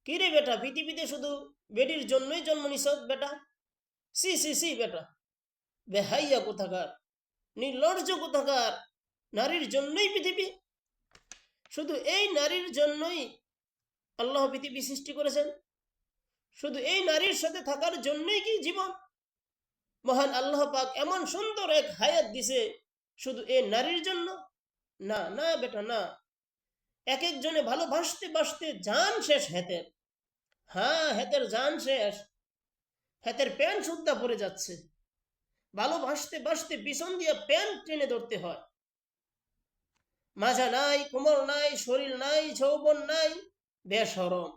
কিরে বেটা, পৃথিবীতে শুধু বেটির জন্যই জন্ম নিছ বেটা? সি সি সি বেটা, বেহাইয়া কোথাকার, নির্লজ্জ কোথাকার। নারীর জন্যই পৃথিবী, শুধু এই নারীর জন্যই আল্লাহ পৃথিবী সৃষ্টি করেছেন? শুধু এই নারীর সাথে থাকার জন্যই কি জীবন? মহান আল্লাহ পাক এমন সুন্দর এক হায়াত দিছে শুধু এই নারীর জন্য? না না বেটা না। এক একজনে ভালোবাসতে বাসতে জান শেষ হেতের। হ্যাঁ, হেতের জান শেষ, হেতের প্যান্ট সুদ্ধা পরে যাচ্ছে। ভালোবাসতে বাসতে পিছন দিয়ে প্যান্ট টেনে ধরতে হয়। মাজা নাই, কোমর নাই, শরীর নাই, যৌবন নাই, বেশরম,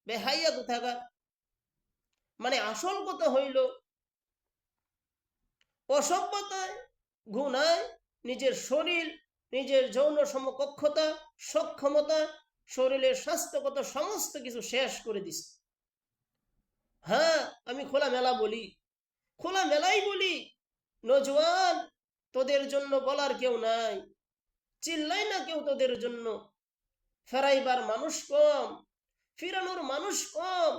বেহাইয়া কোথাকার। মানে আসল কথা হইল, অসভ্যতায়, গুনায়, নিজের শরীর, নিজের যৌন সমকক্ষতা, সক্ষমতা, শরীরের স্বাস্থ্যগত সমস্ত কিছু শেষ করে দিছে। হ্যাঁ, আমি খোলা মেলা বলি, খোলা মেলাই বলি, নজওয়ান, তোদের জন্য বলার কেউ নাই, চিল্লাই না কেউ তোদের জন্য। ফেরাইবার মানুষ কম, ফিরানোর মানুষ কম।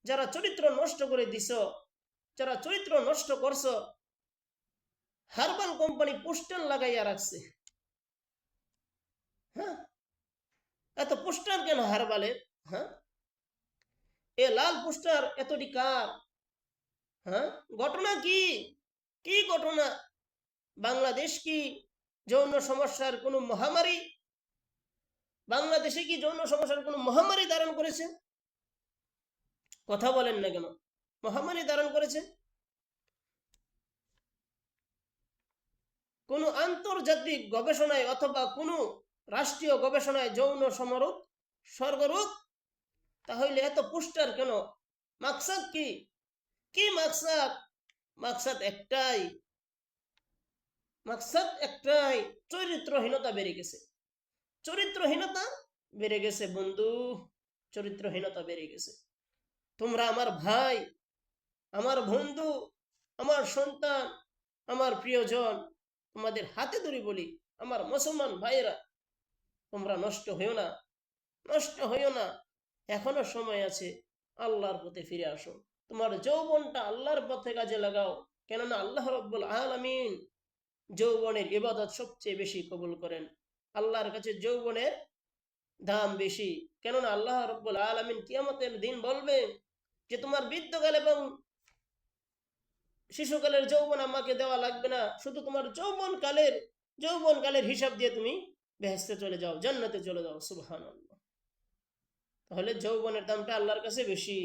যারা চরিত্র নষ্ট করে দিছ, যারা চরিত্র নষ্ট করছ, হারবাল কোম্পানি পোস্টার লাগাইয়া রাখছে। হ্যাঁ, এত পোস্টার কেন হারবালের? হ্যাঁ, এ লাল পোস্টার এতটি কার? হ্যাঁ, ঘটনা কি? কি ঘটনা? বাংলাদেশ কি যৌন সমস্যার কোনো মহামারী? বাংলাদেশে কি যৌন সমস্যার কোনো মহামারী ধারণ করেছে? কথা বলেন না কেন? মহামারী ধারণ করেছে? কোনো আন্তর্জাতিক গবেষণায় অথবা কোনো রাষ্ট্রীয় গবেষণায় যৌন সমরোগ স্বর্গরোগ? তাহলে এত পোস্টার কেন? মাকসাদ কি? কি মাকসাদ? মাকসাদ একটাই, মাকসাদ একটাই, চরিত্রহীনতা বেড়ে গেছে। চরিত্রহীনতা বেড়ে গেছে বন্ধু, চরিত্রহীনতা বেড়ে গেছে। তোমরা আমার ভাই, আমার বন্ধু, আমার সন্তান, আমার প্রিয়জন, তোমাদের হাতে ধরে বলি, আমার মুসলমান ভাইয়েরা, তোমরা নষ্ট হইও না, নষ্ট হইও না। এখনো সময় আছে, আল্লাহর পথে ফিরে আসো। তোমার যৌবনটা আল্লাহর পথে কাজে লাগাও, কেননা আল্লাহ রাব্বুল আলামিন যৌবনের ইবাদত সবচেয়ে বেশি কবুল করেন। আল্লাহর কাছে যৌবনের দাম বেশি, কেননা আল্লাহ রাব্বুল আলামিন কিয়ামতের দিন বলবে যে তোমার বৃদ্ধকাল এবং শিশুকালের যৌবন আমাকে দেওয়া লাগবে না, শুধু তোমার যৌবনকালের হিসাব দিয়ে তুমি বেহেশতে চলে যাও, জান্নাতে চলে যাও। সুবহানাল্লাহ। তাহলে যৌবনের দামটা আল্লাহর কাছে বেশি।